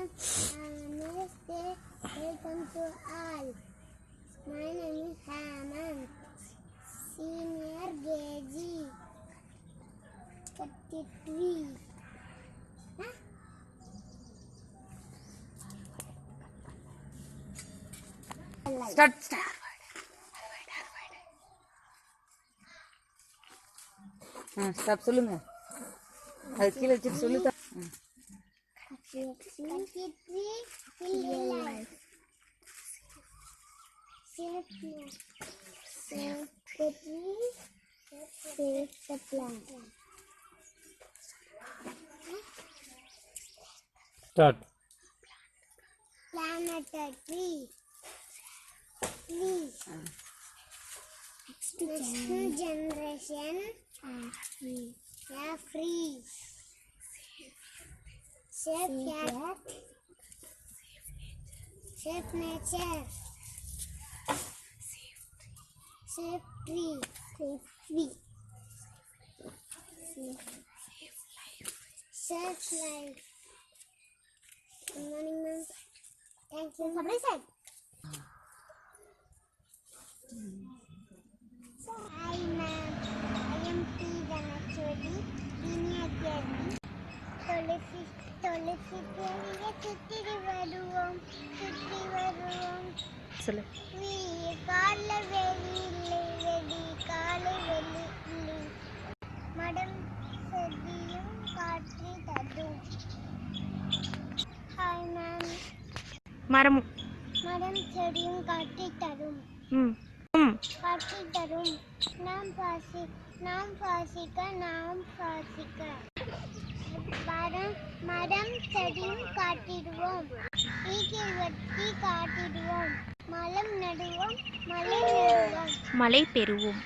Namaste. Welcome to all. My name is Hemant, Senior KG 33. Start. Stop சொல்லுங்க. அது கீழ வச்சிட்டு சொல்லுங்க. Save the tree, save the plant. Start. Plant a tree. Next generation are free. Save cat. Save nature. Save tree. Save tree. Save life. Good morning, ma'am. Thank you. Somebody said. Hi, ma'am. I am P. Dhanachodi, senior KG. துளசி தேவியை சுற்றி வருவோம். சொல்லு. கால வெளி இல்லை வெடி காலை வெளி இல்லை மடம் செடியும் காற்றி தரும். Hi ma'am. மரம் செடியும் காற்றி தரும். காற்றி தரும். நாம் பாசிக்க மரம் செடியும் காட்டிடுவோம். ஈக்கில் வெட்டி காட்டிடுவோம். மலம் நடுவோம். மழை பெறுவோம்.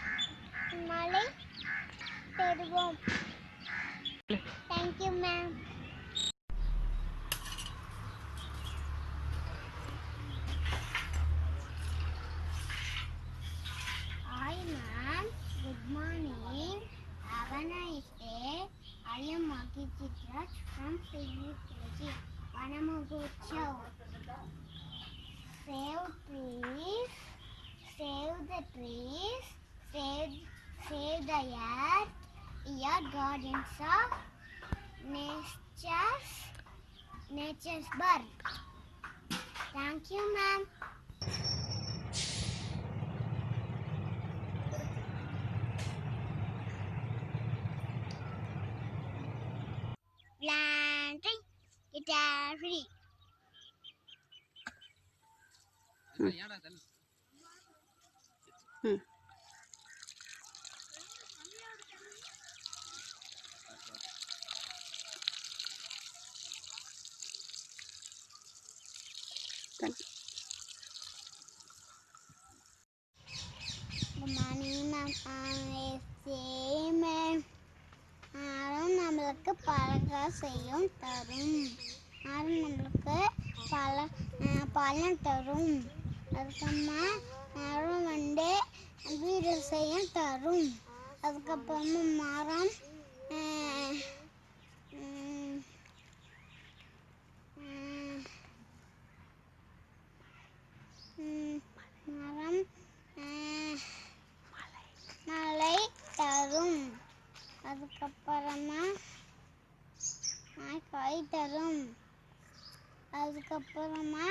Thank you, ma'am. Hi, ma'am. Good morning. Have a nice day. I am Maki Chitra from Senior KG. Vanamuguchau. Save trees. Save the trees. Save the earth. Your guardians of nature's birth. Thank you, ma'am. Planting guitar free. Good morning, ma'am. மரம் நம்மளுக்கு பழங்கள் செய்யும் தரும். மரம் நம்மளுக்கு பழம் தரும். அதுக்கப்புறமா மரம் வீடு செய்ய தரும். அதுக்கப்புறமா மரம் மழை தரும். அதுக்கப்புறமா காய் தரும். அதுக்கப்புறமா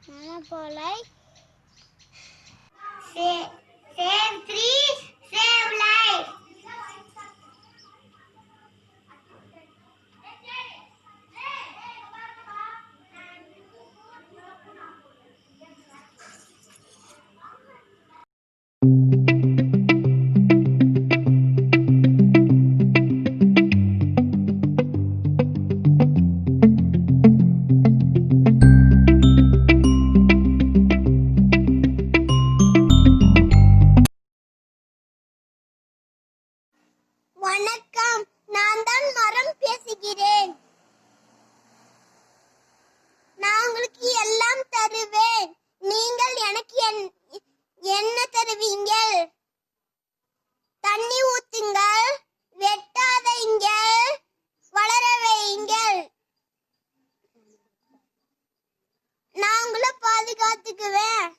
மரப்பொலை. Save trees, save life. வணக்கம், நான் தான் மரம் பேசுகிறேன். நான் உங்களுக்கு எல்லாம் தருவேன். நீங்கள் எனக்கு என்ன தருவீங்கள்? எப்படி காத்துக்குவேன்?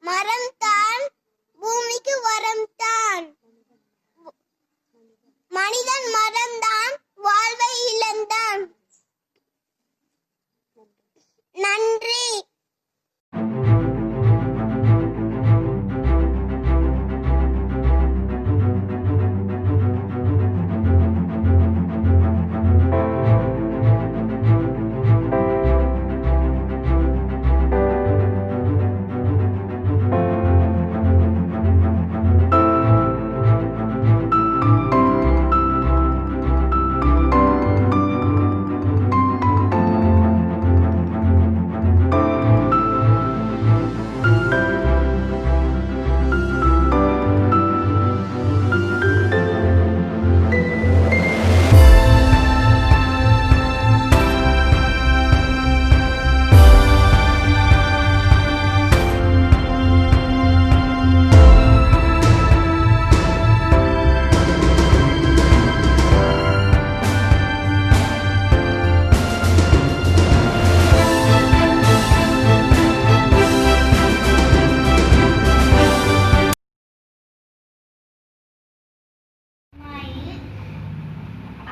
மரம் தான் பூமிக்கு வரம் தான். மனிதன் மறந்தான், வாழ்வை இழந்தான். நன்றி.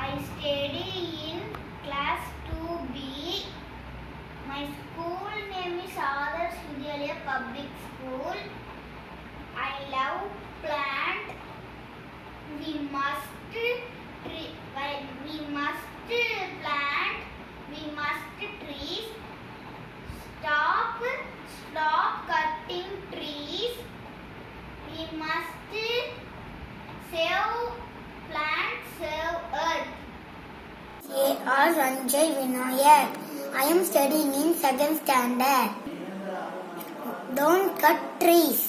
I study in class 2B. My school name is Adarsh Vidyalaya Public School. I love plant. We must plant. We must trees. Stop cutting trees. We must save plants, save earth. A.R. Ranjay Vinayak. I am studying in 2nd standard. Don't cut trees.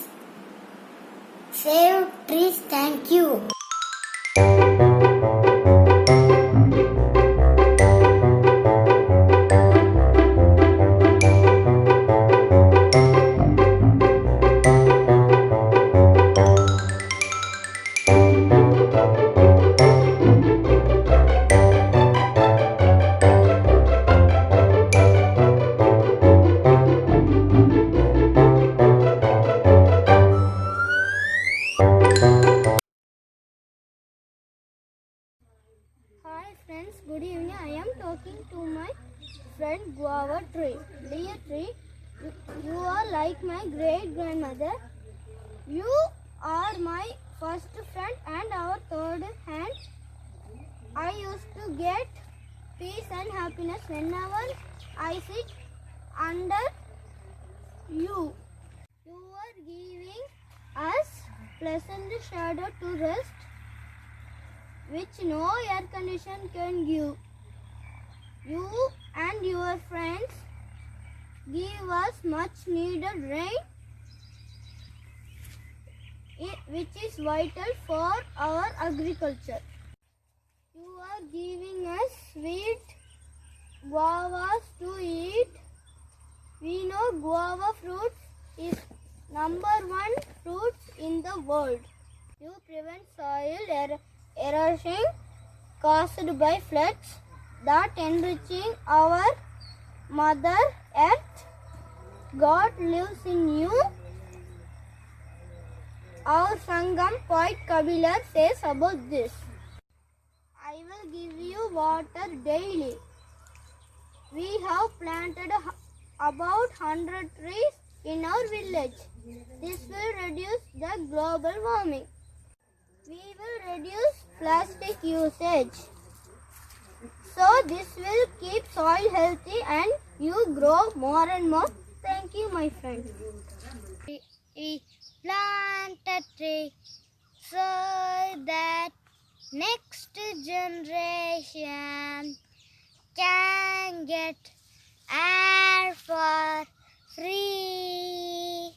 Save trees. Thank you. Hi friends, good evening. I am talking to my friend Guava Tree. Dear tree, you are like my great grandmother. You are my first friend and our third hand. I used to get peace and happiness whenever I sit under you. You are giving us pleasant shadow to rest, which no air condition can give. You and your friends give us much needed rain, which is vital for our agriculture. You are giving us sweet guavas to eat. We know guava fruit is #1 fruit in the world. You prevent soil erosion caused by floods that enriching our mother earth. God lives in you. Our Sangam poet Kabila says about this. I will give you water daily. We have planted about 100 trees in our village. This will reduce the global warming. We will reduce plastic usage. So this will keep soil healthy and you grow more and more. Thank you, my friend. We plant a tree so that next generation can get air for free.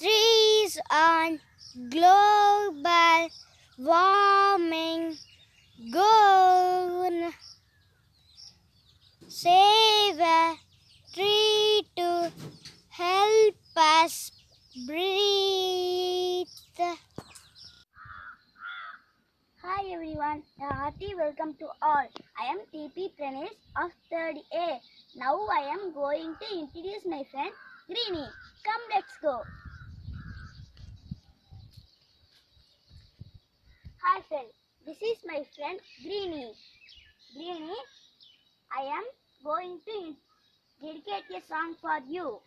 Trees on global warming goal. Save a tree to help us breathe. Hi everyone, hearty welcome to all. I am TP Pranesh of 3rd A. Now I am going to introduce my friend Greenie. Come, let's go. Hi friend, this is my friend Greenie. Greenie, I am going to dedicate a song for you.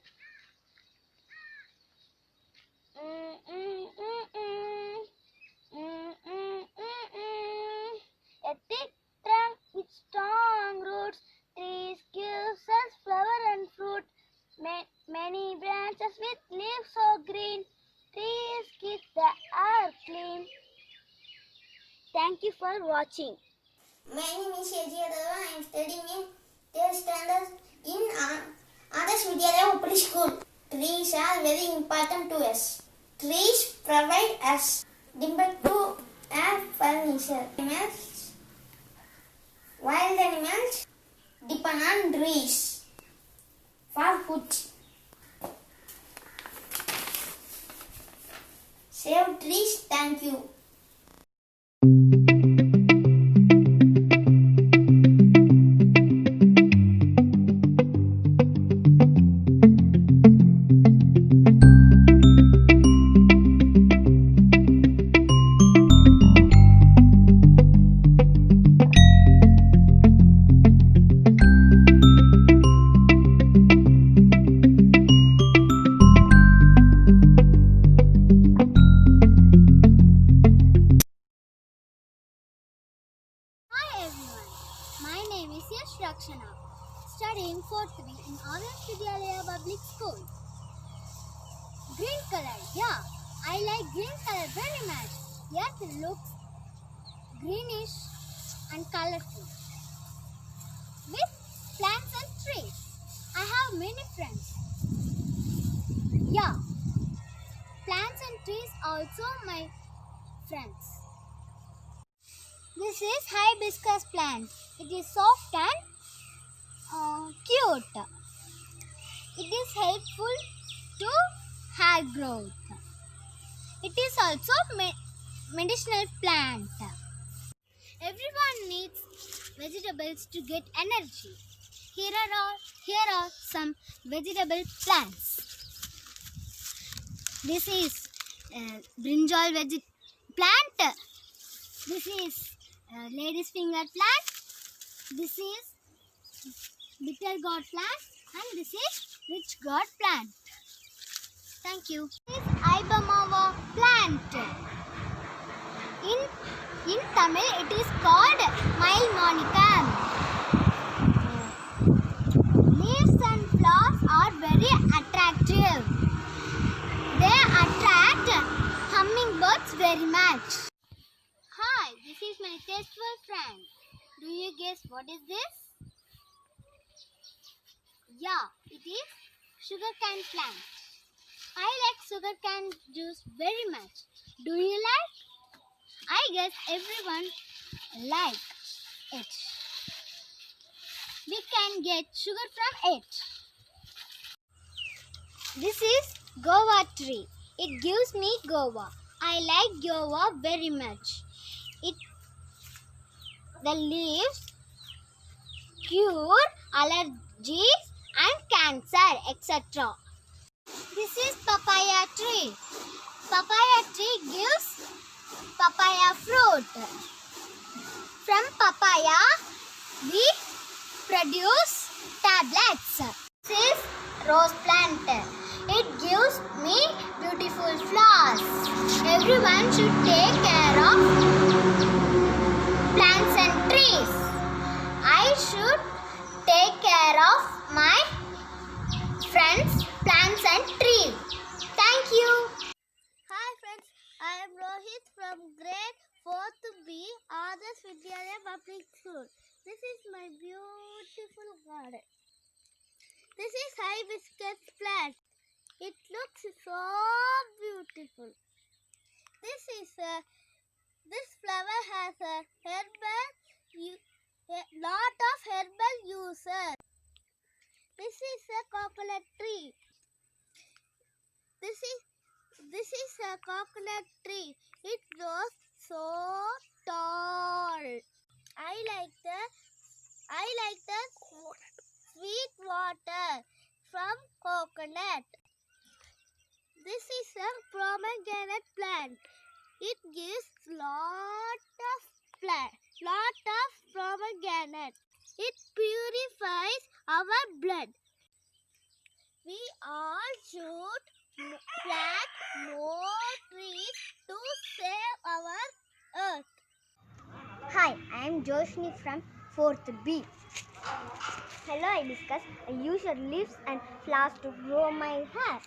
A thick trunk with strong roots, trees gives us flower and fruit. Many branches with leaves so green, trees keep the air clean. Thank you for watching. My name is Yajiyadava. I am studying in 3rd standard in Adarsh Vidyalaya Uppally School. Trees are very important to us. Trees provide us timber to add furniture. Wild animals depend on trees for food. Save trees. Thank you. Hi everyone, my name is Yash Rakshana, studying 4th B in Adarsh Vidyalaya Public School. Green color, yeah, I like green color very much. Earth looks greenish and colorful. With plants and trees, I have many friends. Yeah, plants and trees are also my friends. This is hibiscus plant. It is soft and cute. It is helpful to hair growth. It is also medicinal plant. Everyone needs vegetables to get energy. Here are some vegetable plants. This is brinjal plant. This is lady's finger plant. This is bitter gourd plant, and this is rich gourd plant. Thank you. This is Ibamawa plant. In Tamil, it is called Mile Monicum. Leaves and flowers are very attractive. They attract hummingbirds very much. Hi, this is my tasteful friend. Do you guess what is this? Yeah, it is sugarcane plant. I like sugarcane juice very much. Do you like? I guess everyone like it. We can get sugar from it. This is guava tree. It gives me guava. I like guava very much. The leaves cure allergies and cancer, etc. This is papaya tree. Papaya tree gives papaya fruit. From papaya, we produce tablets. This is rose plant. It gives me beautiful flowers. Everyone should take care of plants and trees. I should take care of my friends, plants and trees. Thank you. Hi friends, I am Rohit from grade 4th B, Adarsh Vidyalaya Public School. This is my beautiful garden. This is hibiscus plant. It looks so beautiful. This flower has a lot of herbal uses. This is a coconut tree. This is a coconut tree. It grows so tall. like the sweet water from coconut. This is a pomegranate plant. It gives lot of pomegranate. It purifies our blood. We all should plant more trees to save our earth. Hi, I am Joshni from 4th B. Hello, hibiscus. I use your leaves and flowers to grow my hair.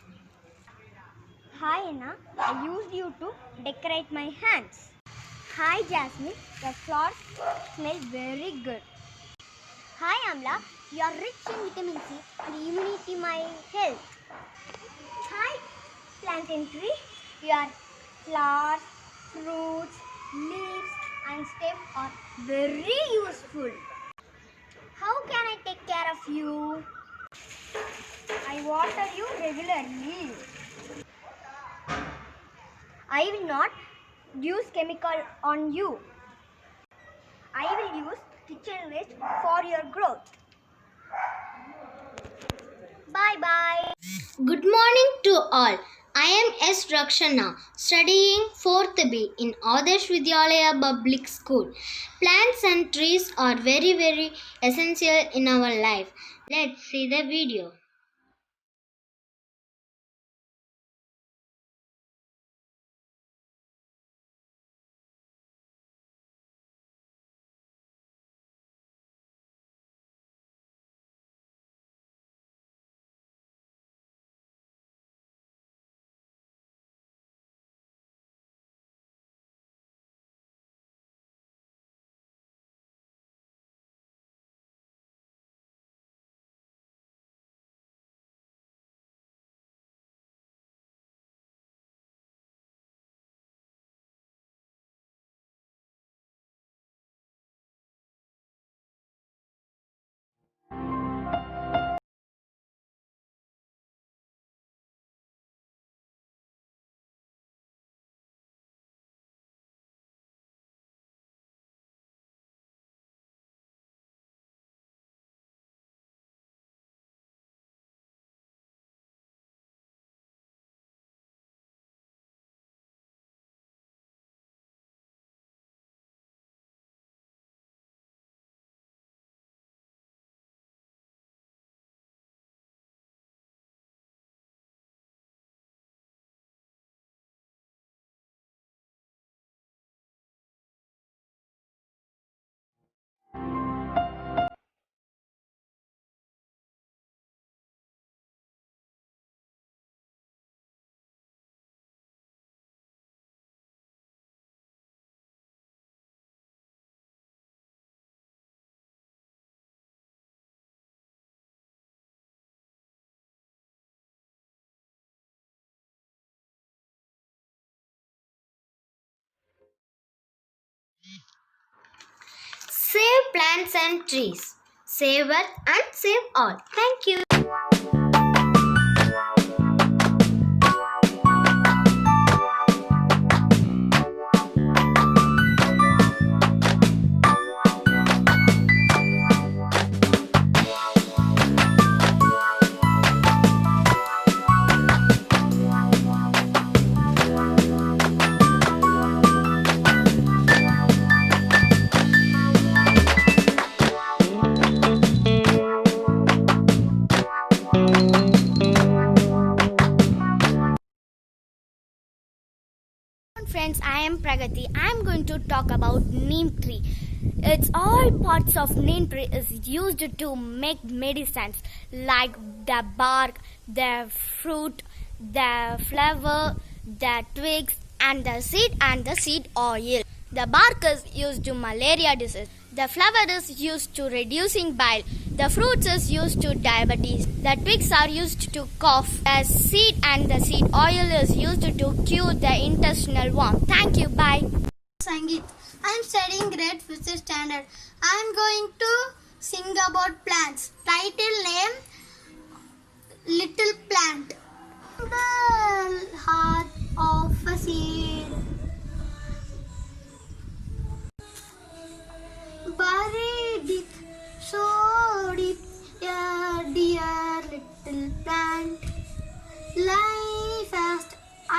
Hi, Anna. I use you to decorate my hands. Hi, Jasmine. Your flowers smell very good. Hi, Amla. You are rich in vitamin C and immunity my health. Hi, plantain tree. Your flowers, fruits, leaves and stem are very useful. How can I take care of you? I water you regularly. I will not use chemical on you. I will use kitchen waste for your growth. Bye bye. Good morning to all. I am S. Rakshana, studying 4th B in Adarsh Vidyalaya Public School. Plants and trees are very essential in our life. Let's see the video. Save plants and trees. Save Earth and save all. Thank you. Friends, I am Pragati. I am going to talk about neem tree. It's all parts of neem tree is used to make medicines like the bark, the fruit, the flower, the twigs and the seed oil. The bark is used to malaria disease. The flower is used to reducing bile. The fruits is used to diabetes. The twigs are used to cough. The seed and the seed oil is used to cure the intestinal worm. Thank you. Bye. Sangeet. I am studying grade 5th standard. I am going to sing about plants. Title name Little Plant. The heart of a seed. Buried it so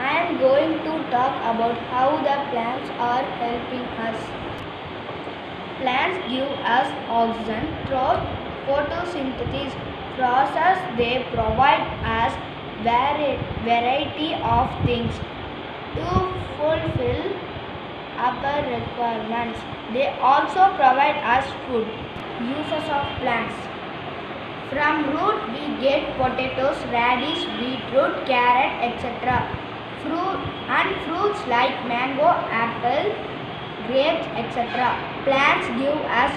I am going to talk about how the plants are helping us. Plants give us oxygen through photosynthesis process. They provide us variety of things to fulfill our requirements. They also provide us food. Uses of plants. From root we get potatoes, radish, beetroot, carrot, etc. Fruits like mango, apple, grapes, etc. Plants give us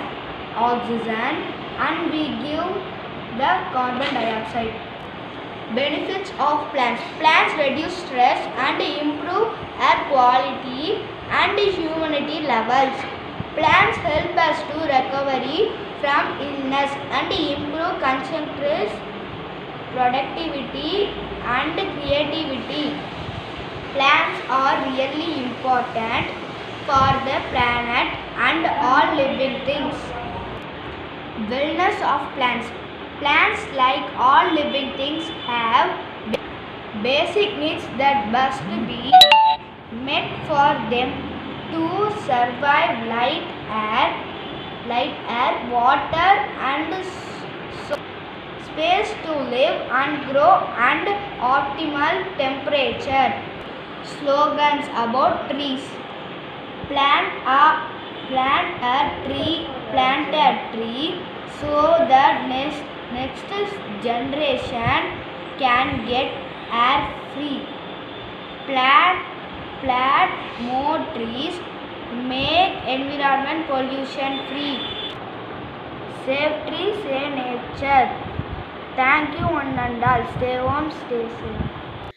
oxygen and we give the carbon dioxide. Benefits of plants. Plants reduce stress and improve air quality and humanity levels. Plants help us to recovery from illness and improve concentration, productivity and creativity. Plants are really important for the planet and all living things. Wellness of plants. Plants, like all living things, have basic needs that must be met for them to survive: light, air, water, and space to live and grow, and optimal temperature. Slogans about trees. Plant a tree so that next generation can get air free. Plant more trees, make environment pollution free. Save trees, save nature. Thank you one and all. Stay home, stay safe.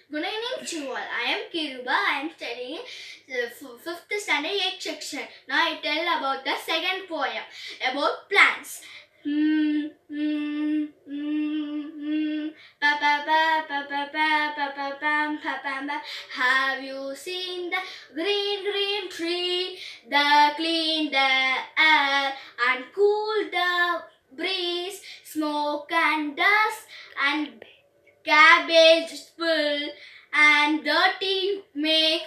Good evening to all. I am Kiruba. I am studying the 5th standard 8th section. Now I tell about the second poem about plants. Have you seen the green tree that clean the air and cool the breeze, smoke and dust and cabbage spill and dirty make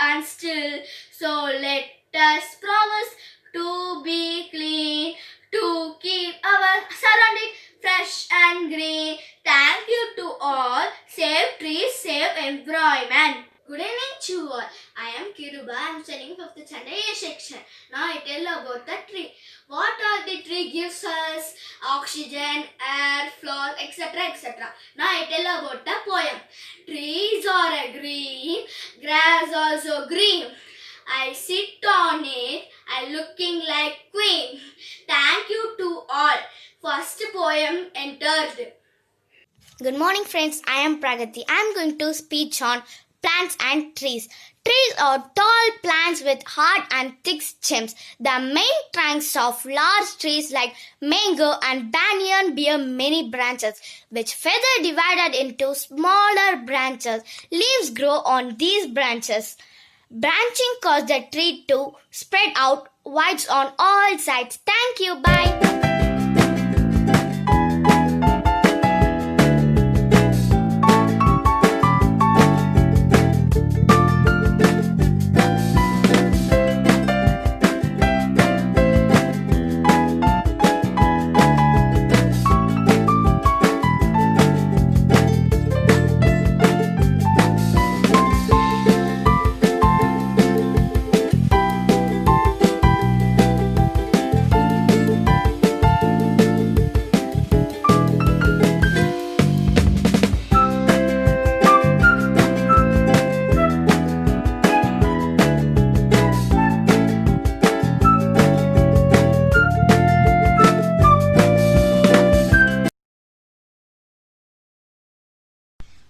and still. So let us promise to be clean, to keep our surrounding fresh and green. Thank you to all. Save trees, save environment. Good evening to all. I am Kiruba. I am studying 5th standard A section. Now I tell about the tree. What are the tree gives us? Oxygen, air, flowers, etc. etc. Now I tell about the poem. Trees are a green, grass also green. I sit on it, I looking like queen. Thank you to all. First poem entered. Good morning, friends. I am Pragati. I am going to speak on plants and trees. Trees are tall plants with hard and thick stems. The main trunks of large trees like mango and banyan bear many branches, which further divided into smaller branches. Leaves grow on these branches. Branching causes the tree to spread out wide on all sides. Thank you. Bye.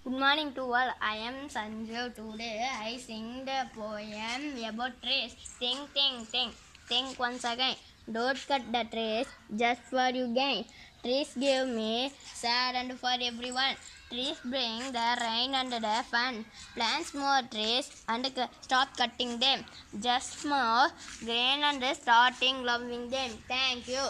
Good morning to all. I am Sanjeev. Today I sing the poem about trees. Think, think, think. Think once again. Don't cut the trees just for you gain. Trees give me sad and for everyone. Trees bring the rain and the fun. Plant more trees and stop cutting them. Just more green and starting loving them. Thank you.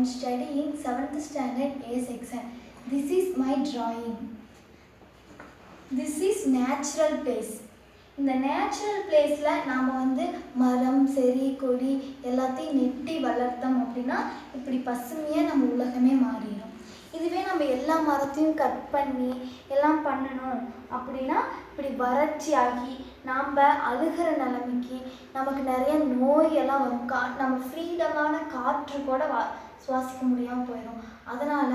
am studying 7th standard A section. This is my drawing. This is natural place. இந்த natural பிளேஸில் நாம் வந்து மரம் செடி கொடி எல்லாத்தையும் நெட்டி வளர்த்தோம் அப்படின்னா இப்படி பசுமையாக நம்ம உலகமே மாறிடும். இதுவே நம்ம எல்லா மரத்தையும் கட் பண்ணி எல்லாம் பண்ணணும் அப்படின்னா இப்படி வறட்சி ஆகி நாம் அழுகிற நிலைமைக்கு நமக்கு நிறைய நோயெல்லாம் வரும். நம்ம ஃப்ரீடமான காற்று கூட சுவாசிக்க முடியாமல் போயிடும். அதனால்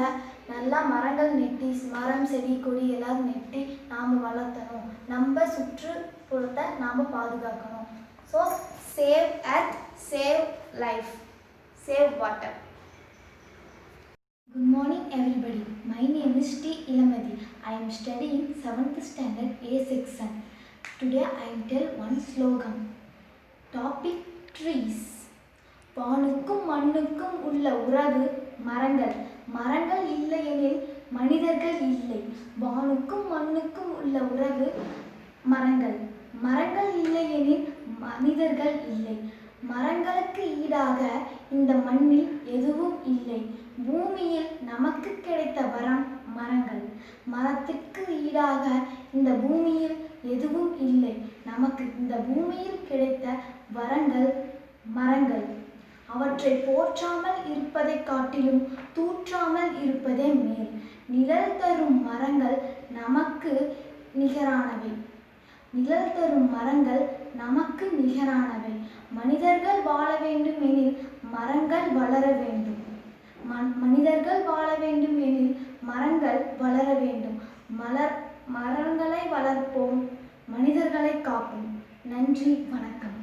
நல்லா மரங்கள் நெட்டி மரம் செடி கொடி எல்லாரும் நெட்டி நாம் வளர்த்தணும். நம்ம சுற்றுப்புறத்தை நாம் பாதுகாக்கணும். So save earth, save life, save water. Good morning everybody. My name is T. Ilamadi. I am studying 7th standard A section. Today I will tell one slogan. Topic trees. வானுக்கும் மண்ணுக்கும் உள்ள உறவு மரங்கள். மரங்கள் இல்லையெனில் மனிதர்கள் இல்லை. வானுக்கும் மண்ணுக்கும் உள்ள உறவு மரங்கள். மரங்கள் இல்லையெனில் மனிதர்கள் இல்லை. மரங்களுக்கு ஈடாக இந்த மண்ணில் எதுவும் இல்லை. பூமியில் நமக்கு கிடைத்த வரம் மரங்கள். மரத்திற்கு ஈடாக இந்த பூமியில் எதுவும் இல்லை. நமக்கு இந்த பூமியில் கிடைத்த வரங்கள் மரங்கள். அவற்றை போற்றாமல் இருப்பதை காட்டிலும் தூற்றாமல் இருப்பதே மேல். நிழல் தரும் மரங்கள் நமக்கு நிகரானவை. நிழல் தரும் மரங்கள் நமக்கு நிகரானவை. மனிதர்கள் வாழ வேண்டும் எனில் மரங்கள் வளர வேண்டும். மனிதர்கள் வாழ வேண்டும் எனில் மரங்கள் வளர வேண்டும். மரங்களை வளர்ப்போம், மனிதர்களை காப்போம். நன்றி, வணக்கம்.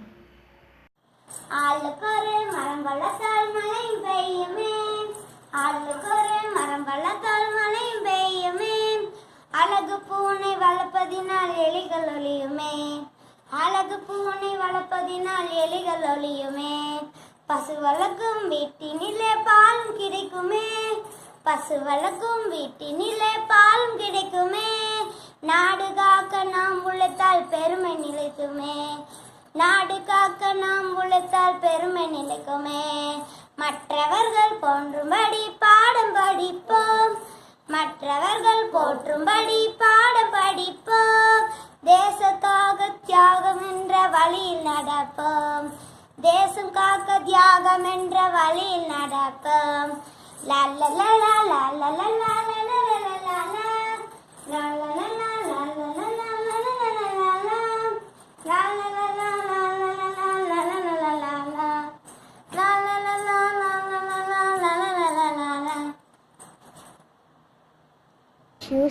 ஆளுக்கொரு மரம் வளர்த்தால் மழை பெய்யுமே. ஆளுக்கொரு மரம் வளர்த்தால் மழை பெய்யுமே. அழகு பூனை வளர்ப்பதினால் எலிகள் ஒளியுமே. அழகு பூனை வளர்ப்பதினால் எலிகள் ஒளியுமே. பசு வளர்க்கும் வீட்டினிலே பாலும் கிடைக்குமே. பசு வளர்க்கும் வீட்டினிலே பாலும் கிடைக்குமே. நாடு காக்க நாம் உழைத்தால் பெருமை நிலைக்குமே. நாடு காக்க நாம் உழைத்தால் பெருமை நிலைக்குமே. மற்றவர்கள் போற்றும்படி பாடம் படிப்போம். மற்றவர்கள் போற்றும்படி பாடம் படிப்போம். தேசத்தாக தியாகம் என்ற வழியில் நடப்போம். தேசம் காக்க தியாகம் என்ற வழியில் நடப்போம். லா லா லா லா லா லா லா லா லா லா லா லா லா லா.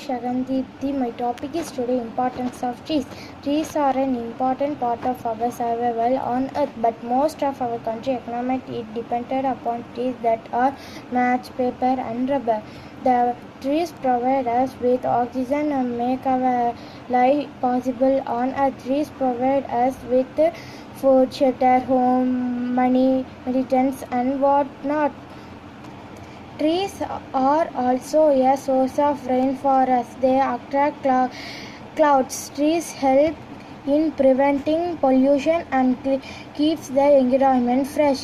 Shagandeepti. My topic is today importance of trees. Trees are an important part of our survival on earth, but most of our country economy is dependent upon trees that are match, paper and rubber. The trees provide us with oxygen and make our life possible on earth. Trees provide us with food, shelter, home, money, medicines and what not. Trees are also a source of rain for us. They attract clouds. Trees help in preventing pollution and keeps the environment fresh.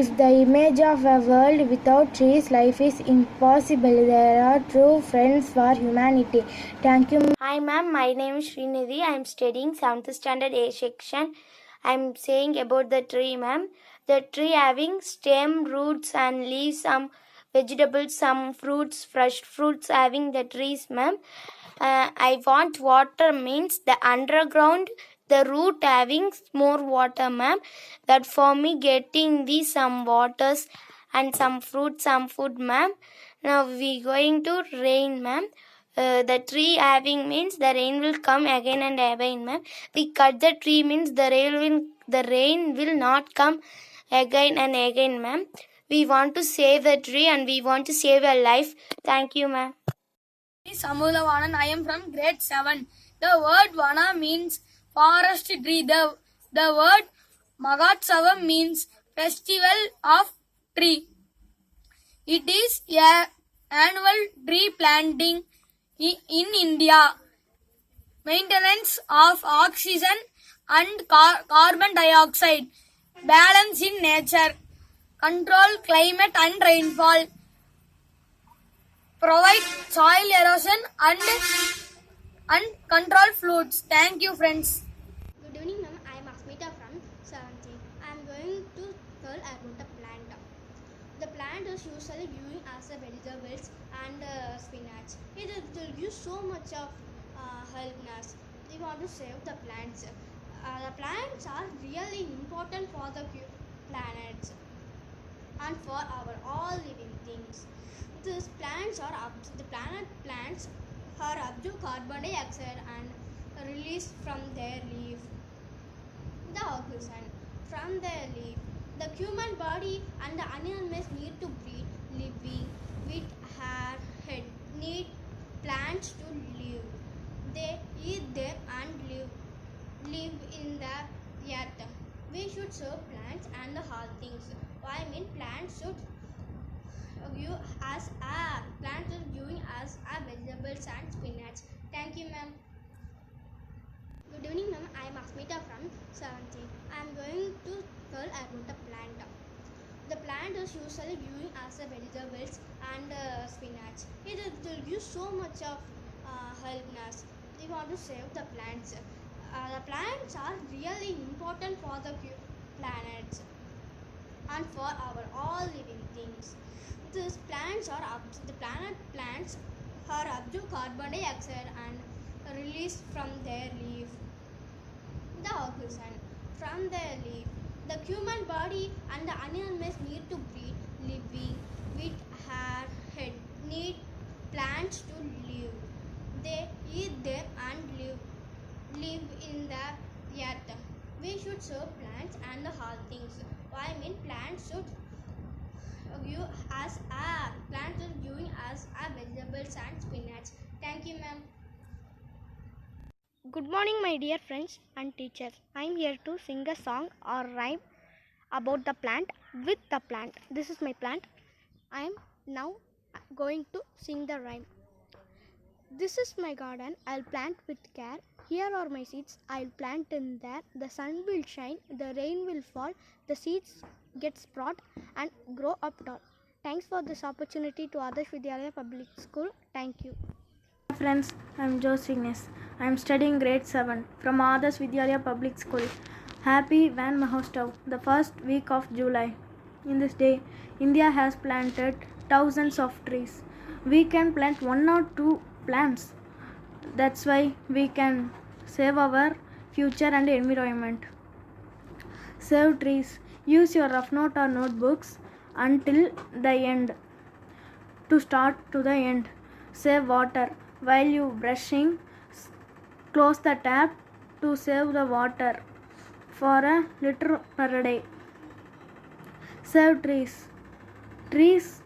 If the image of a world without trees, life is impossible. They are true friends for humanity. Thank you. Hi ma'am, my name is Srinidhi. I am studying 7th standard A section. I am saying about the tree ma'am. The tree having stem, roots and leaves, some vegetables, some fruits, fresh fruits having the trees ma'am. I want water means the underground, the root having more water ma'am. That for me getting these some waters and some fruit, some food ma'am. Now we going to rain ma'am. The tree having means the rain will come again and again ma'am. We cut the tree means the rain will not come again and again ma'am. We want to save the tree and we want to save a life. Thank you ma'am. Samudavanan. I am from grade 7. The word Vana means forest tree. The word Magatsavam means festival of tree. It is an annual tree planting in India. Maintenance of oxygen and carbon dioxide. Balance in nature. control climate and rainfall, provide soil erosion and control floods. Thank you, friends. Good evening, ma'am. I am Asmita from 17. I am going to tell about the plant. The plant is usually viewing as a vegetables and spinach. It will give so much of helpness. We want to save the plants. The plants are really important for the planets and for our all living things. These plants are plants are absorb carbon dioxide and release from their leaf the oxygen from their leaf. The human body and the animals need to breathe. Living with hair, head need plants to live. They eat them and live in the earth. We should serve plants and all things. I mean, plants should give us a plants are giving us a vegetables and spinach. Thank you, ma'am. Good evening, ma'am. I am Asmita from 17. I am going to tell about the plant. The plant is usually viewing as a vegetables and spinach. It will give so much of helpness. We want to save the plants. The plants are really important for the planets and for our all living things. These plants are plants are absorb carbon dioxide and release from their leaf the oxygen from their leaf. The human body and the animals need to breathe. Living with hair, head need plants to live. They eat them and live in the earth. We should serve plants and all things. I mean, plants should give us plants are giving us vegetables and spinach. Thank you, ma'am. Good morning, my dear friends and teachers. I am here to sing a song or rhyme about the plant with the plant. This is my plant. I am now going to sing the rhyme. This is my garden. I'll plant with care. Here are my seeds. I'll plant in there. The sun will shine. The rain will fall. The seeds get sprout and grow up tall. Thanks for this opportunity to Adarsh Vidyalaya Public School. Thank you. Friends, I am Jose Ignace. I am studying grade 7 from Adarsh Vidyalaya Public School. Happy Van Mahotsav, the first week of July. In this day, India has planted thousands of trees. We can plant 1 or 2 plants. That's why we can save our future and environment. Save trees. Use your rough note or notebooks until the end to start to the end. Save water. While you brushing, close the tap to save the water for a liter per day. Save trees. Trees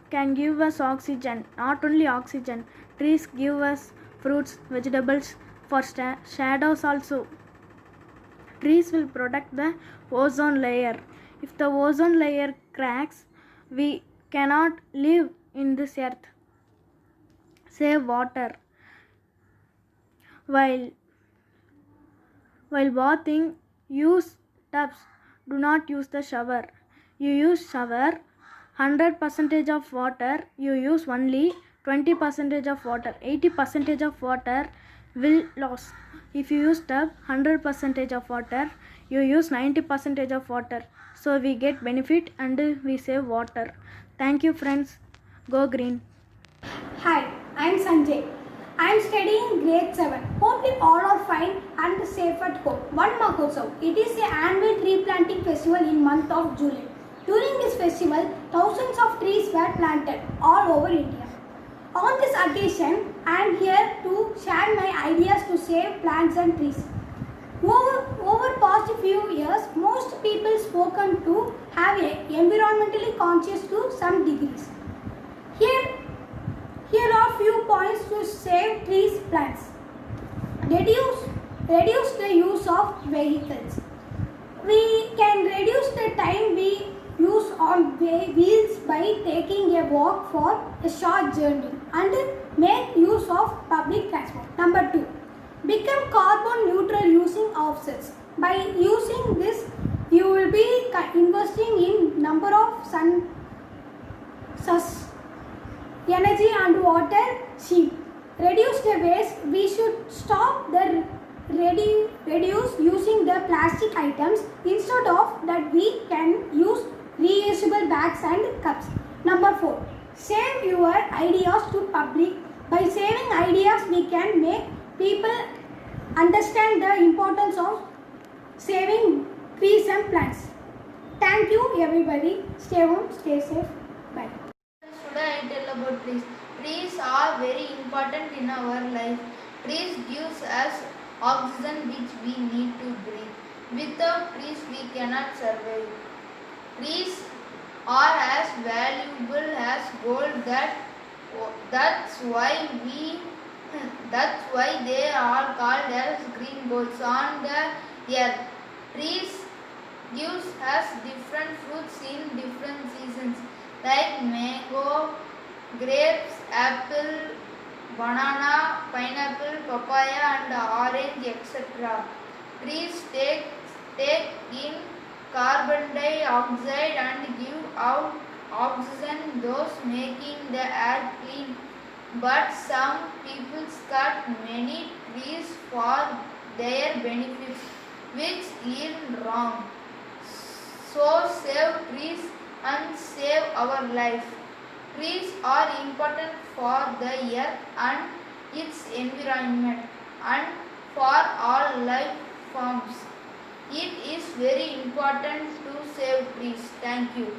can give us oxygen. Not only oxygen, trees give us fruits, vegetables, for shadows also. Trees will protect the ozone layer. If the ozone layer cracks, we cannot live in this earth. Save water. While bathing, use tubs. Do not use the shower. You use shower, 100% of water, you use only 20% of water. 80% of water will lose. If you use tub, 100% of water, you use 90% of water. So we get benefit and we save water. Thank you, friends. Go green. Hi, I am Sanjay. I am studying grade 7. Hope you all are fine and safe at home. Van Mahotsav. It is an annual tree planting festival in month of July. During this festival, thousands of trees were planted all over India. On this occasion, I am here to share my ideas to save plants and trees. Over past few years, most people spoken to have a environmentally conscious to some degrees. Here are few points to save trees, plants. Reduce the use of vehicles. We can reduce the time we use on wheels by taking a walk for a short journey and make use of public transport. Number 2. Become carbon neutral using offsets. By using this, You will be investing in number of energy and water sheep. Reduce the waste. We should stop the reduce using the plastic items. Instead of that, we can use reusable bags and cups. Number 4. Save your ideas to public. By saving ideas, we can make people understand the importance of saving trees and plants. Thank you everybody. Stay home, stay safe. Bye. Today I tell about trees. Trees are very important in our life. Trees gives us oxygen which we need to breathe. Without trees we cannot survive. Trees are as valuable as gold. That's why they are called as green golds on the earth. Trees gives us different fruits in different seasons like mango, grapes, apple, banana, pineapple, papaya and orange, etc. Trees take in carbon dioxide and give out oxygen, thus making the air clean. But some people cut many trees for their benefits, which is wrong. So save trees and save our life. Trees are important for the earth and its environment and for all life forms. It is very important to save trees. Thank you.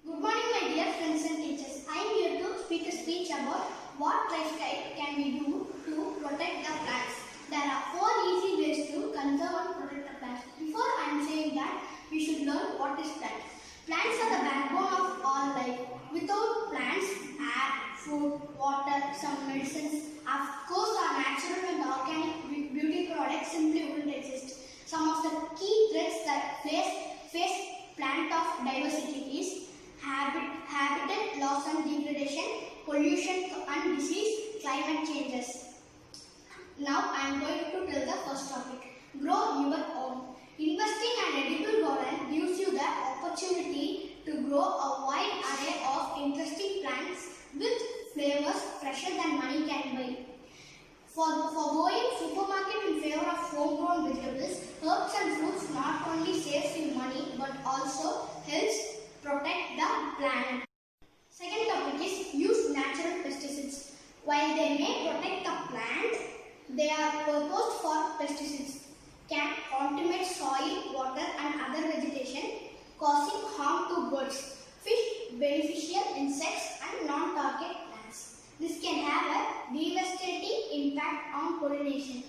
Good morning, my dear friends and teachers. I am here to speak a speech about what lifestyle can we do to protect the plants. There are 4 easy ways to conserve and protect the plants. Before I am saying that, we should learn what is plants. Plants are the backbone of all life. Without plants, air, food, water, some medicines, of course our natural and organic beauty products simply wouldn't exist. Some of the key threats that face plant of diversity is habitat loss and degradation, pollution and disease, climate changes. Now I am going to tell the first topic. Grow your own. Investing in an edible garden gives you the opportunity to grow a wide array of interesting plants with flavors fresher than money can buy. For going supermarket in favor of homegrown vegetables, herbs and fruits not only saves you money but also helps protect the planet. Second topic is use natural pesticides. While they may protect the plant, they are purposed for pesticides, can contaminate soil, water and other vegetation, causing harm to birds, fish, beneficial insects and non-target plants. This can have a devastating impact on pollination,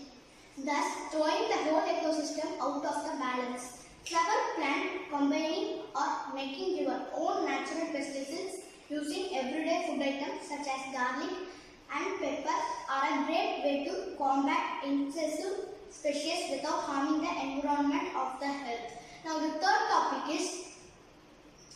thus throwing the whole ecosystem out of the balance. Clever plant combining or making your own natural pesticides using everyday food items such as garlic and pepper are a great way to combat invasive species without harming the environment of the health. Now the third topic is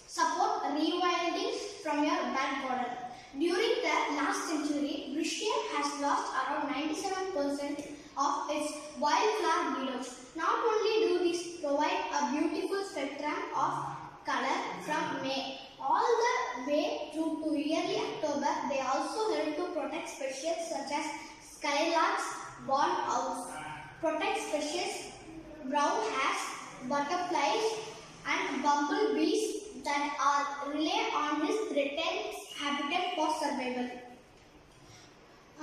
support rewilding from your back garden. During the last century, Britain has lost around 97% of its wildflower beetles. Not only do these provide a beautiful spectrum of color from May all the way through to early October, they also help to protect species such as skylarks, barn owls, protect species brown hares, butterflies and bumblebees that are rely on this threatened habitat for survival.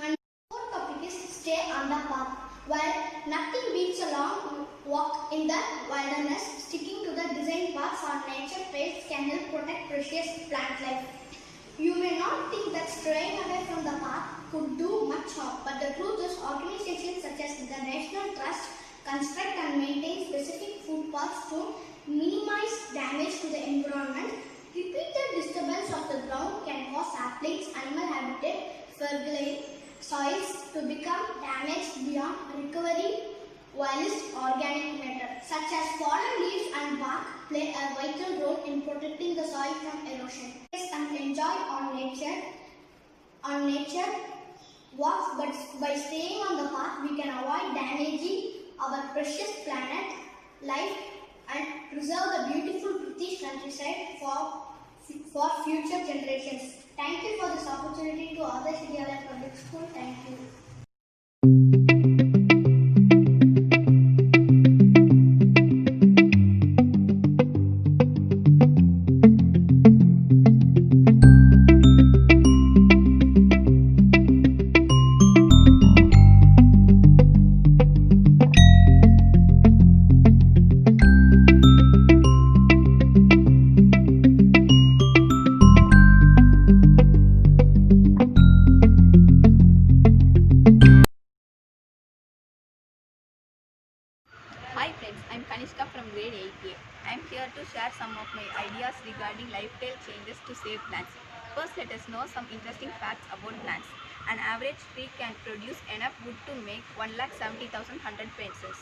And the fourth topic is stay on the path. While nothing beats a long walk in the wilderness, sticking to the designed paths or nature trails can help protect precious plant life. You may not think that straying away from the path could do much harm, but the truth is organizations such as the National Trust construct and maintain specific footpaths to minimize damage to the environment. Repeated disturbance of the ground can cause saplings, animal habitat, fertile soils to become damaged beyond recovery, whilst organic matter such as fallen leaves and bark play a vital role in protecting the soil from erosion. And enjoy on nature walks, but by staying on the path we can avoid damaging our precious planet. life and preserve the beautiful British countryside for future generations. Thank you for this opportunity to Adarsh Vidyalaya Public School. Thank you. Hi friends, I'm Kanishka from grade 8A. I'm here to share some of my ideas regarding lifestyle changes to save plants. First, let us know some interesting facts about plants. An average tree can produce enough wood to make 1,70,100 pencils.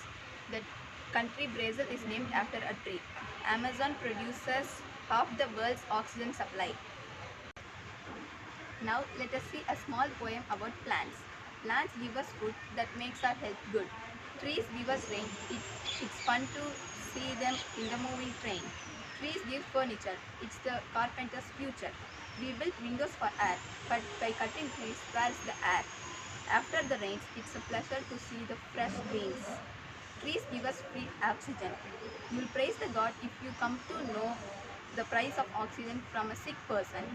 The country Brazil is named after a tree. Amazon produces half the world's oxygen supply. Now let us see a small poem about plants. Plants give us food that makes our health good. Trees give us rain. It's fun to see them in the moving train. Trees give furniture. It's the carpenter's future. We build windows for air, but by cutting trees, where's the air? After the rains, it's a pleasure to see the fresh greens. Trees give us free oxygen. You'll praise the God if you come to know the price of oxygen from a sick person.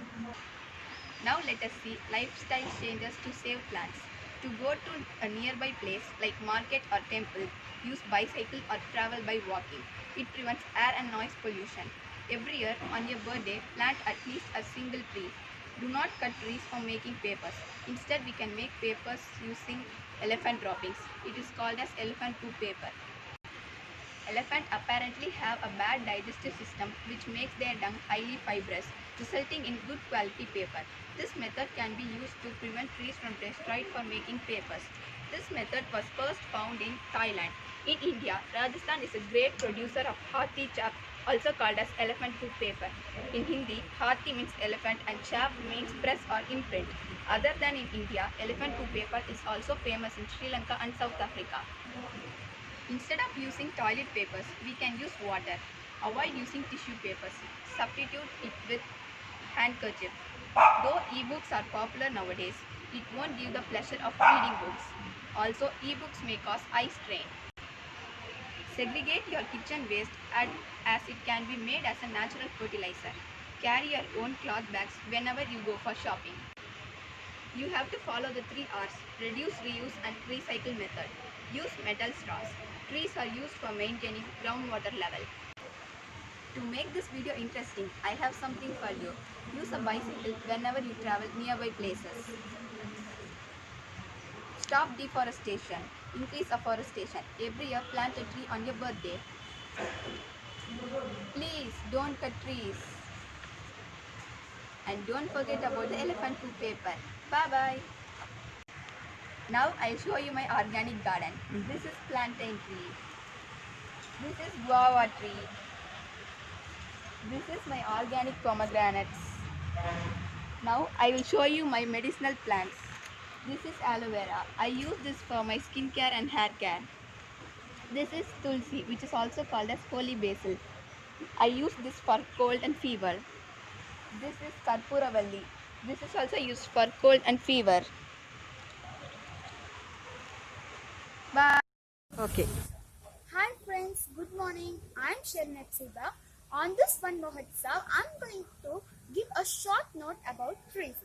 Now let us see lifestyle changes to save plants. To go to a nearby place like market or temple, use bicycle or travel by walking. It prevents air and noise pollution. Every year on your birthday, plant at least a single tree. Do not cut trees for making papers. Instead, we can make papers using elephant droppings. It is called as elephant poop paper. Elephants apparently have a bad digestive system which makes their dung highly fibrous, resulting in good quality paper. This method can be used to prevent trees from destroyed for making papers. This method was first found in Thailand. In India, Rajasthan is a great producer of Hathi chap, also called as elephant poop paper. In Hindi, Hathi means elephant and chap means press or imprint. Other than in India, elephant poop paper is also famous in Sri Lanka and South Africa. Instead of using toilet papers, we can use water. Avoid using tissue papers. Substitute it with handkerchief. Though e-books are popular nowadays, it won't give the pleasure of reading books. Also, e-books may cause eye strain. Segregate your kitchen waste as it can be made as a natural fertilizer. Carry your own cloth bags whenever you go for shopping. You have to follow the 3 R's: reduce, reuse and recycle method. Use metal straws. Trees are used for maintaining groundwater level. To make this video interesting, I have something for you. Use a bicycle whenever you travel nearby places. Stop deforestation. Increase afforestation. Every year plant a tree on your birthday. Please don't cut trees. And don't forget about the elephant poop paper. Bye bye. Now I'll show you my organic garden. This is plantain tree. This is guava tree. This is my organic pomegranates. Now I will show you my medicinal plants. This is aloe vera. I use this for my skincare and hair care. This is tulsi, which is also called as holy basil. I use this for cold and fever. This is karpuravalli. This is also used for cold and fever. Bye. Okay. Hi friends, good morning. I'm Sharnat Siba. On this Van Mahotsav, I'm going to give a short note about trees.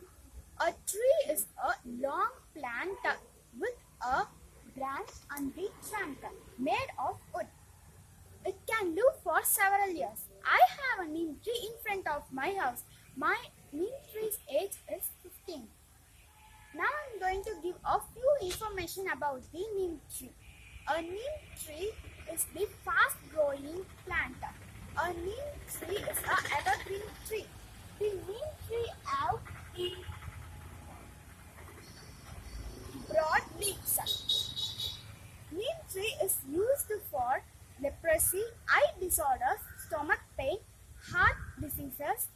A tree is a long plant with a branch and big trunk made of wood. It can live for several years. I have a neem tree in front of my house. My neem tree's age is 15. Now I'm going to give a few information about the neem tree. A neem tree is the fast-growing plant. A neem tree is an evergreen tree. The neem tree have broad leaves. Neem tree is used for leprosy, eye disorders, stomach pain, heart diseases,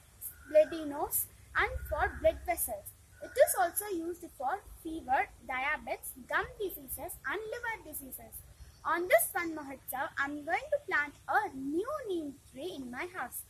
bloody nose, and for blood vessels. It is also used for fever, diabetes, gum diseases, and liver diseases. On this Van Mahotsav, I'm going to plant a new neem tree in my house.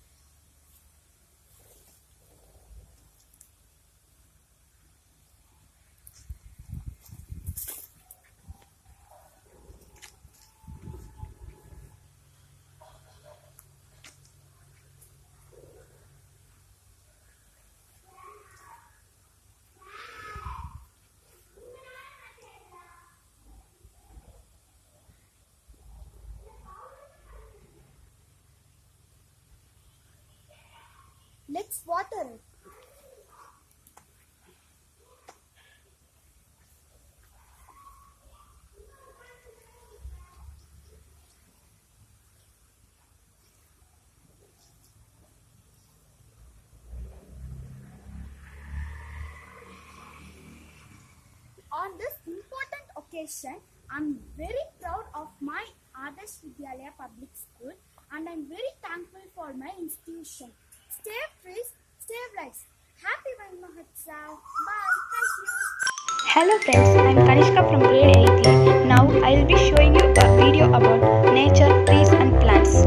Let's water it. On this important occasion, I'm very proud of my Adarsh Vidyalaya Public School and I'm very thankful for my institution. Save trees, save lives. Happy Van Mahotsav. Bye. Thank you. Hello friends, I'm Kanishka from grade 8A. Now I will be showing you a video about nature, trees and plants.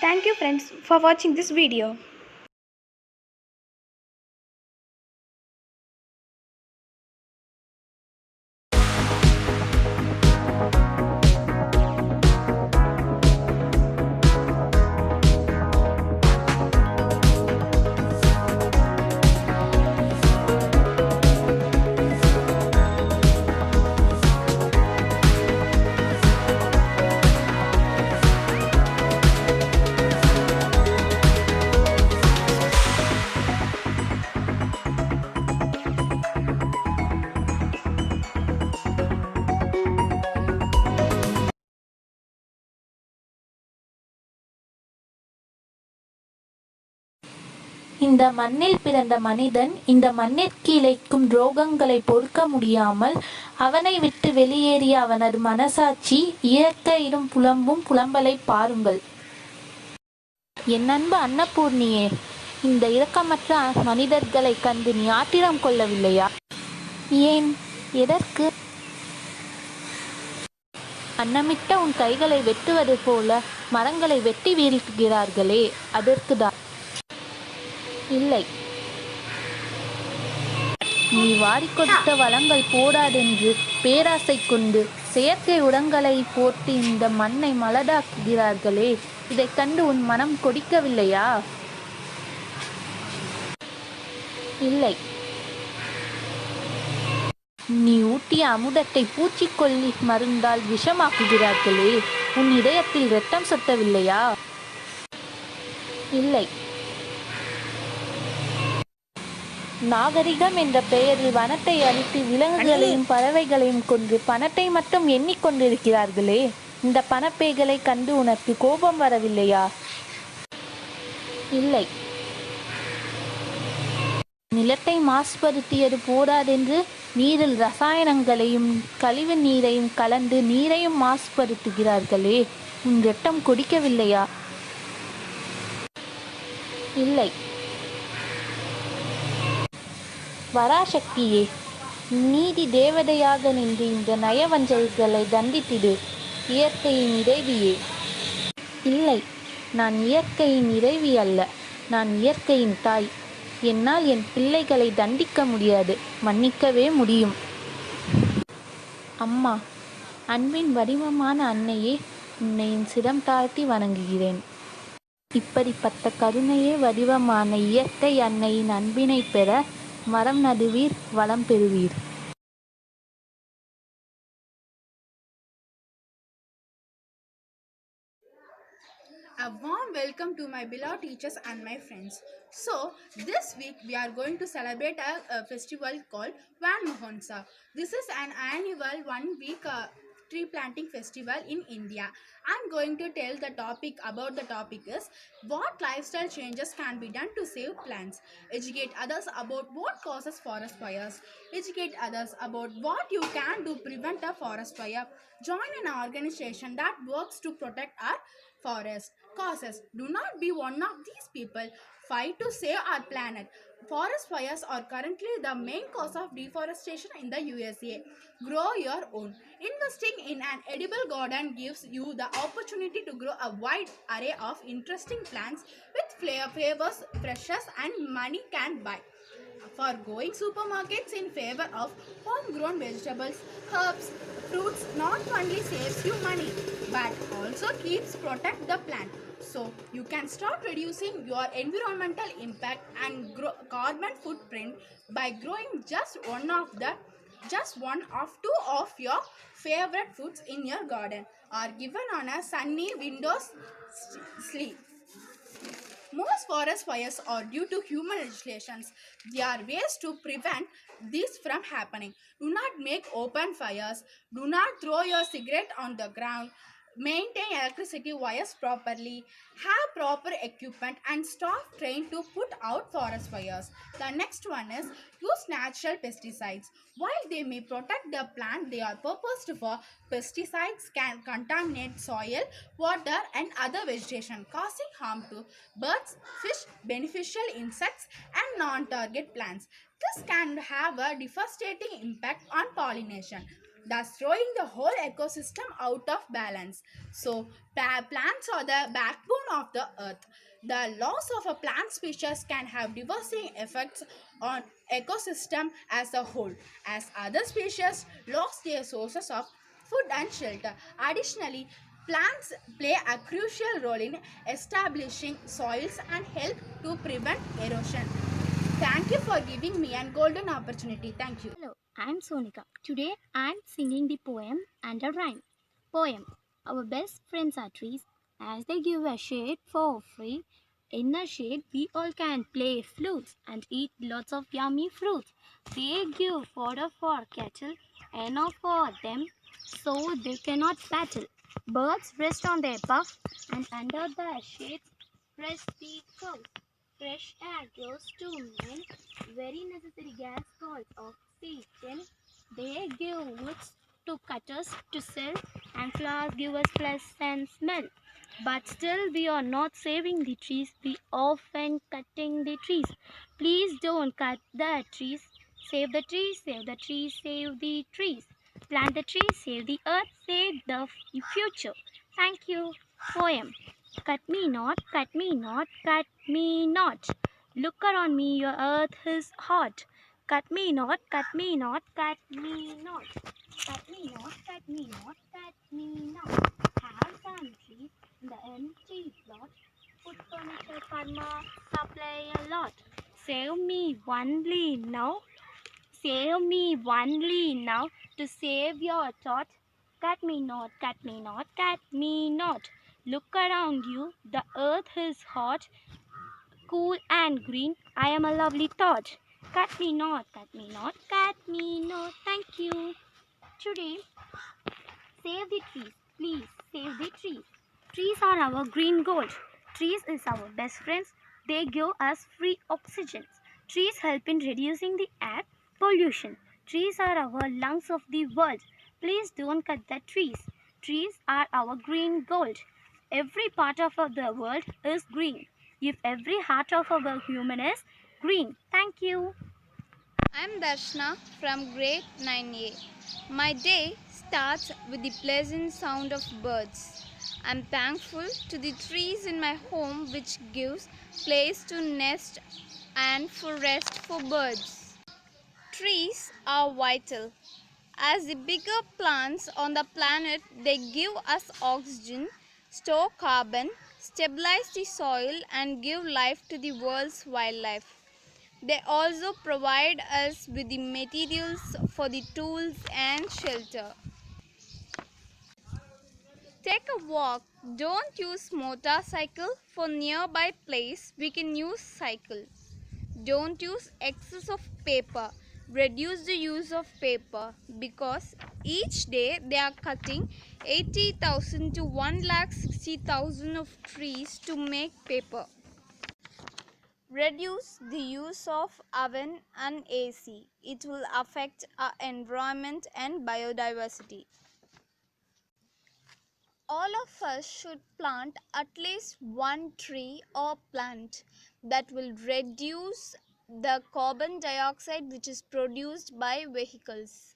Thank you friends for watching this video. இந்த மண்ணில் பிறந்த மனிதன் இந்த மண்ணிற்கு இழைக்கும் துரோகங்களை பொறுக்க முடியாமல் அவனை விட்டு வெளியேறிய அவனது மனசாட்சி இயற்கையிடும் புலம்பும் புலம்பலை பாருங்கள். என் அன்பு அன்னபூர்ணியே, இந்த இரக்கமற்ற மனிதர்களை கண்டு நீ ஆத்திரம் கொள்ளவில்லையா? ஏன்? எதற்கு? அன்னமிட்ட உன் கைகளை வெட்டுவது போல மரங்களை வெட்டி வீழ்கிறார்களே, அதற்குதான். இல்லை, நீ வாரிக் கொடுத்த வளங்கள் போடாதென்று பேராசை கொண்டு செயற்கை உரங்களை போட்டு இந்த மண்ணை மலடாக்குகிறார்களே, இதைக் கண்டு உன் மனம் கொதிக்கவில்லையா? இல்லை, நீ ஊட்டிய அமுதத்தை பூச்சிக்கொல்லி மருந்தால் விஷமாக்குகிறார்களே, உன் இதயத்தில் இரத்தம் சொட்டவில்லையா? இல்லை, நாகரிகம் என்ற பெயரில் வனத்தை அழித்து விலங்குகளையும் பறவைகளையும் கொன்று பணத்தை மட்டும் எண்ணிக்கொண்டிருக்கிறார்களே, இந்த பணப்பேய்களை கண்டு உனக்கு கோபம் வரவில்லையா? இல்லை, நிலத்தை மாசுபடுத்தியது போதாதென்று நீரில் ரசாயனங்களையும் கழிவு நீரையும் கலந்து நீரையும் மாசுபடுத்துகிறார்களே, உன் இரத்தம் கொதிக்கவில்லையா? இல்லை, வராசக்தியே, நீதி தேவதையாக நின்று இந்த நயவஞ்சகர்களை தண்டித்திடு. இயற்கையின் இறைவியே. இல்லை, நான் இயற்கையின் இறைவி அல்ல, நான் இயற்கையின் தாய். என்னால் என் பிள்ளைகளை தண்டிக்க முடியாது, மன்னிக்கவே முடியும். அம்மா, அன்பின் வடிவமான அன்னையே, உன்னை என் சிரம் தாழ்த்தி வணங்குகிறேன். இப்படிப்பட்ட கருணையே வடிவமான இயற்கை அன்னையின் அன்பினை பெற மரம் நடுவீர், வளம் பெறுவீர். A warm welcome to my beloved teachers and my friends. So, this week we are going to celebrate a festival called Van Mahotsav. This is an annual 1 week tree planting festival in India. I'm going to tell the topic about the topic is what lifestyle changes can be done to save plants. Educate others about what causes forest fires. Educate others about what you can do to prevent a forest fire. Join an organization that works to protect our forest. Causes: do not be one of these people. Fight to save our planet. Forest fires are currently the main cause of deforestation in the USA. Grow your own. Investing in an edible garden gives you the opportunity to grow a wide array of interesting plants with flavors, freshness, and money can buy. Foregoing supermarkets in favor of homegrown vegetables, herbs, fruits not only saves you money but also keeps protect the plant. So you can start reducing your environmental impact and carbon footprint by growing just one of two of your favorite foods in your garden or given on a sunny windows sleeve. Most forest fires are due to human legislations. There are ways to prevent this from happening. Do not make open fires. Do not throw your cigarette on the ground. Maintain electricity wires properly. Have proper equipment and staff trained to put out forest fires. The next one is use natural pesticides. While they may protect the plant they are purposed for, pesticides can contaminate soil, water, and other vegetation, causing harm to birds, fish, beneficial insects, and non-target plants. This can have a devastating impact on pollination, thus throwing the whole ecosystem out of balance. So, plants are the backbone of the earth. The loss of a plant species can have devastating effects on ecosystem as a whole, as other species lost their sources of food and shelter. Additionally, plants play a crucial role in establishing soils and help to prevent erosion. Thank you for giving me a golden opportunity. Thank you. Hello, I'm Sonika. Today I'm singing the poem and a rhyme. Poem. Our best friends are trees, as they give a shade for free. In the shade we all can play flutes and eat lots of yummy fruits. They give fodder for cattle, enough for them so they cannot battle. Birds rest on their puff and under the shades rest the crows. Fresh air gives to men very necessary gas called oxygen. They give woods to cutters to sell, and flowers give us pleasant smell. But still, we are not saving the trees. We often cutting the trees. Please don't cut the trees. Save the trees, save the trees, save the trees. Plant the trees, save the earth, save the future. Thank you. Poem. Cut me not, cut me not, cut me not. Look around me, your earth is hot. Cut me not, cut me not, cut me not. Cut me not, cut me not, cut me not. Have some trees in the empty plot. Put furniture, karma, supply a lot. Save me only now. Save me only now to save your thought. Cut me not, cut me not, cut me not. Look around you, the earth is hot, cool and green. I am a lovely thought. Cut me not, cut me not, cut me not. Thank you. Today, save the trees. Please save the trees. Trees are our green gold. Trees is our best friends. They give us free oxygen. Trees help in reducing the air pollution. Trees are our lungs of the world. Please don't cut the trees. Trees are our green gold. Every part of the world is green. If every heart of our human is green. Thank you. I am Darshana from grade 9A. My day starts with the pleasant sound of birds. I am thankful to the trees in my home which gives place to nest and for rest for birds. Trees are vital. As the bigger plants on the planet, they give us oxygen, store carbon, stabilize the soil and give life to the world's wildlife. They also provide us with the materials for the tools and shelter. Take a walk. Don't use motorcycle. For nearby place, we can use cycle. Don't use excess of paper. Reduce the use of paper because each day they are cutting 80,000 to 1,60,000 of trees to make paper. Reduce the use of oven and AC. It will affect our environment and biodiversity. All of us should plant at least one tree or plant that will reduce the carbon dioxide which is produced by vehicles.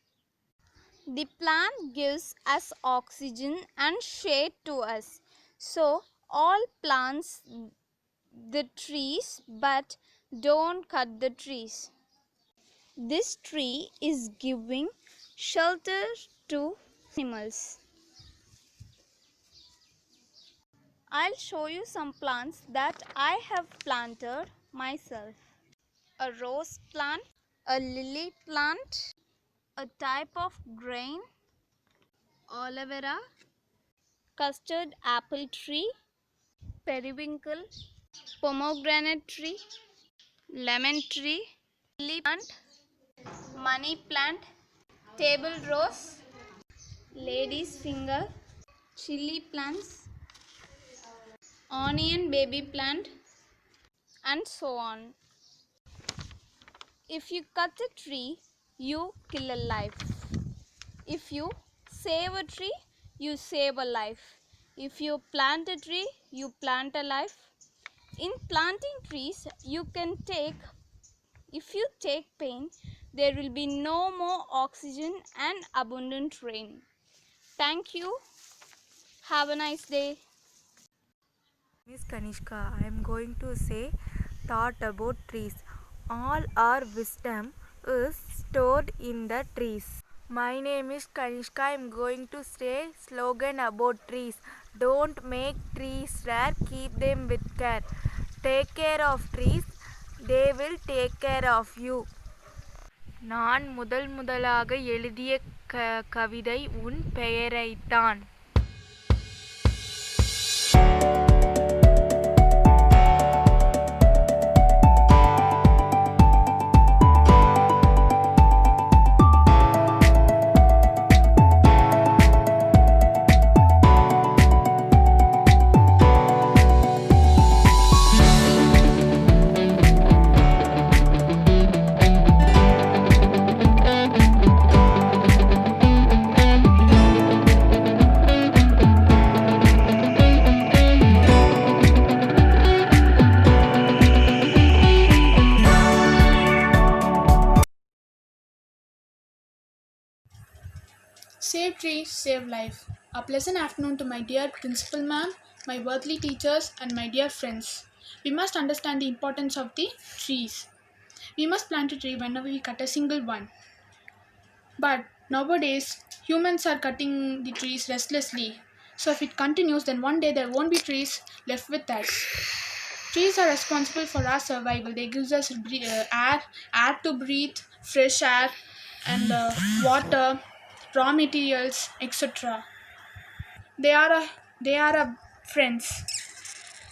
The plant gives us oxygen and shade to us. So all plants the trees but don't cut the trees. This tree is giving shelter to animals. I'll show you some plants that I have planted myself. A rose plant, a lily plant, a type of grain, aloe vera, custard apple tree, periwinkle, pomegranate tree, lemon tree, lily plant, money plant, table rose, lady's finger, chili plants, onion baby plant, and so on. If you cut a tree, you kill a life. If you save a tree, you save a life. If you plant a tree, you plant a life. In planting trees, if you take pain, there will be no more oxygen and abundant rain. Thank you. Have a nice day. Miss Kanishka, I am going to say thought about trees. All our wisdom is stored in the trees. My name is Kanishka. I am going to say slogan about trees. Don't make trees rare, keep them with care. Take care of trees, they will take care of you. நான் முதலாக எழுதிய கவிதை உன் பெயரைத்தான். tree, save life. A pleasant afternoon to my dear principal ma'am, my worldly teachers, and my dear friends. We must understand the importance of the trees. We must plant a tree whenever we cut a single one. But nowadays, humans are cutting the trees restlessly. So if it continues, then one day there won't be trees left with us. Trees are responsible for our survival. They give us air to breathe, fresh air, and water, raw materials, etc. They are a friends.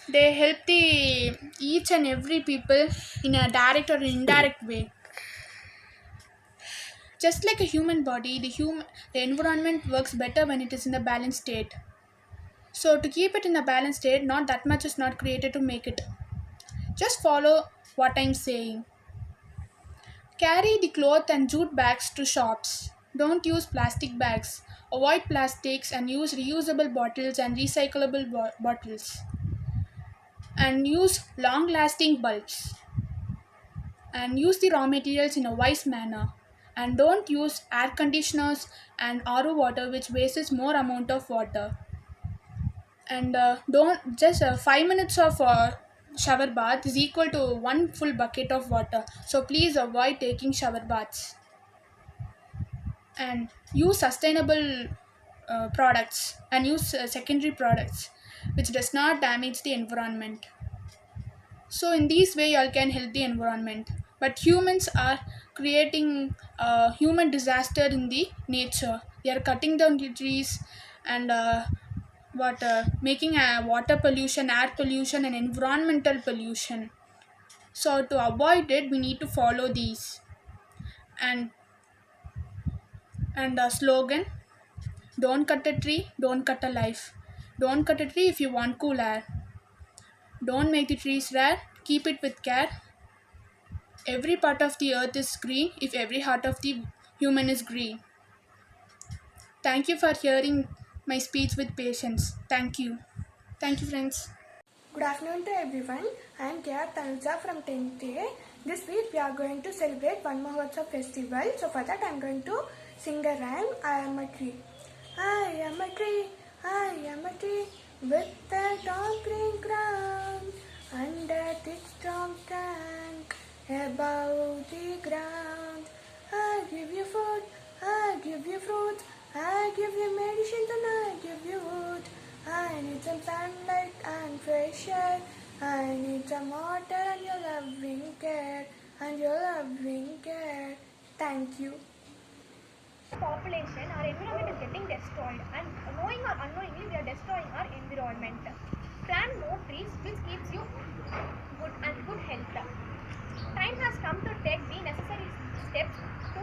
They help the each and every people in a direct or indirect way. Just like a human body, the environment works better when it is in a balanced state. So to keep it in a balanced state, not that much is not created to make it. Just follow what I'm saying. Carry the cloth and jute bags to shops. Don't use plastic bags. Avoid plastics and use reusable bottles and recyclable bottles. And use long lasting bulbs. And use the raw materials in a wise manner. And don't use air conditioners and RO water which wastes more amount of water. And don't just 5 minutes of shower bath is equal to one full bucket of water. So please avoid taking shower baths. And use sustainable products and use secondary products which does not damage the environment. So in this way you all can help the environment. But humans are creating a human disaster in the nature. They are cutting down the trees and making water pollution, air pollution, and environmental pollution. So to avoid it, we need to follow these. And a slogan: don't cut a tree, don't cut a life. Don't cut a tree if you want cool air. Don't make the trees rare, keep it with care. Every part of the earth is green if every heart of the human is green. Thank you for hearing my speech with patience. Thank you. Thank you, friends. Good afternoon to everyone. I am K.R. Tanuja from 10th A. This week we are going to celebrate Van Mahotsav festival. So for that I am going to sing a rhyme. I am a tree. I am a tree. I am a tree with a tall green crown under its strong trunk above the ground. I give you food. I give you fruit. I give you medicine and I give you wood. I need some sunlight and fresh air. I need some water and your loving care. And your loving care. Thank you. Population, our environment is getting destroyed, and knowing or unknowingly we are destroying our environment. Plant more trees which keeps you good and good health. Time has come to take the necessary steps to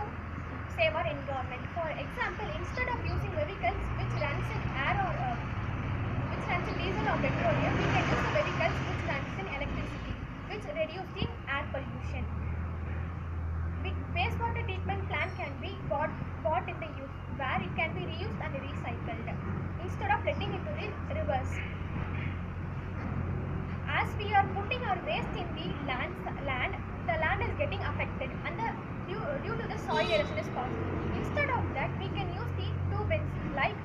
save our environment. For example, instead of using vehicles which runs in air or which runs in diesel or petroleum, we can use the vehicles which runs in electricity, which reduce the air pollution. Wastewater treatment plant can be bought in the use where it can be reused and recycled instead of letting it to the rivers. As we are putting our waste in the land, the land is getting affected and due to the soil erosion is caused. Instead of that, we can use the two bins like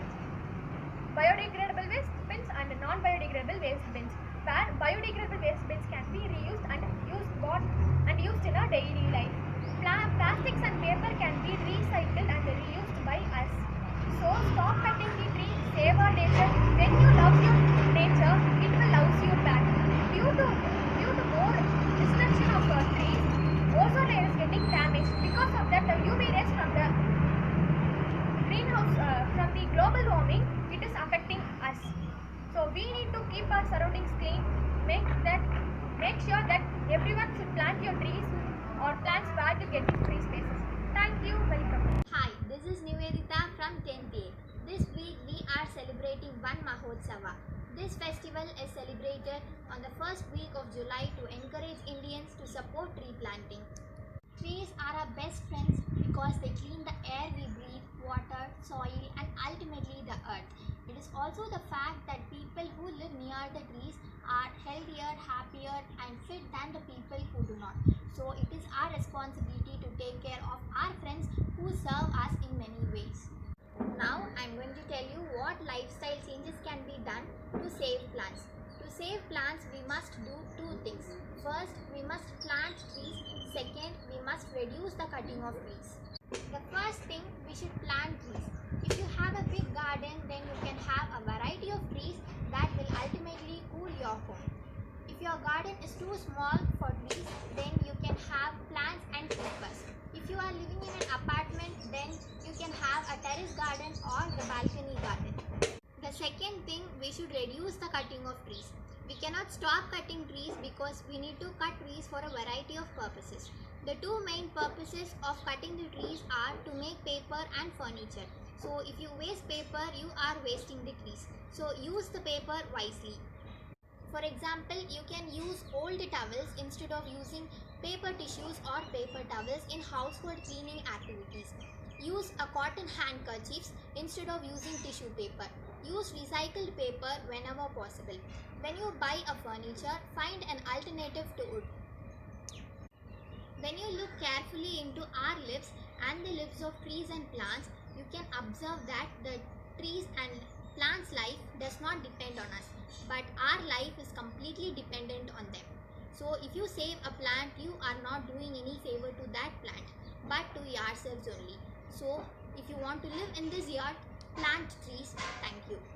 biodegradable waste bins and non-biodegradable waste bins, where biodegradable waste bins can be reused and used in our daily life. Plastics and paper can be recycled and reused by us. So stop cutting the tree, save our nature. When you love your nature, it will love you back. Due to more destruction of trees, ozone layer is getting damaged. Because of that, the UV rays from the from the global warming, it is affecting us. So we need to keep our surroundings clean. Make sure that everyone should plant your trees or plants where to get free spaces. Thank you. Welcome. Hi, this is Nivedita from 10th A. This week we are celebrating Van Mahotsava. This festival is celebrated on the first week of July to encourage Indians to support tree planting. Trees are our best friends because they clean the air we breathe, water, soil, and ultimately the earth. It is also the fact that people who live near the trees are healthier, happier, and fit than the people who do not. So it is our responsibility to take care of our friends who serve us in many ways. Now I am going to tell you what lifestyle changes can be done to save plants. To save plants, we must do two things. First, we must plant trees. Second, we must reduce the cutting of trees. The first thing, we should plant trees. If you have a big garden, then you can have a variety of trees that will ultimately cool your home. If your garden is too small for trees, then you can have plants and creepers. If you are living in an apartment, then you can have a terrace garden or the balcony garden. The second thing, we should reduce the cutting of trees. We cannot stop cutting trees because we need to cut trees for a variety of purposes. The two main purposes of cutting the trees are to make paper and furniture. So if you waste paper, you are wasting the trees. So use the paper wisely. For example, you can use old towels instead of using paper tissues or paper towels in household cleaning activities. Use a cotton handkerchiefs instead of using tissue paper. Use recycled paper whenever possible. When you buy a furniture, find an alternative to wood. When you look carefully into our lives and the lives of trees and plants, you can observe that the trees and plants' life does not depend on us, but our life is completely dependent on them. So if you save a plant, you are not doing any favor to that plant, but to yourselves only. So if you want to live in this yard, plant trees. Thank you.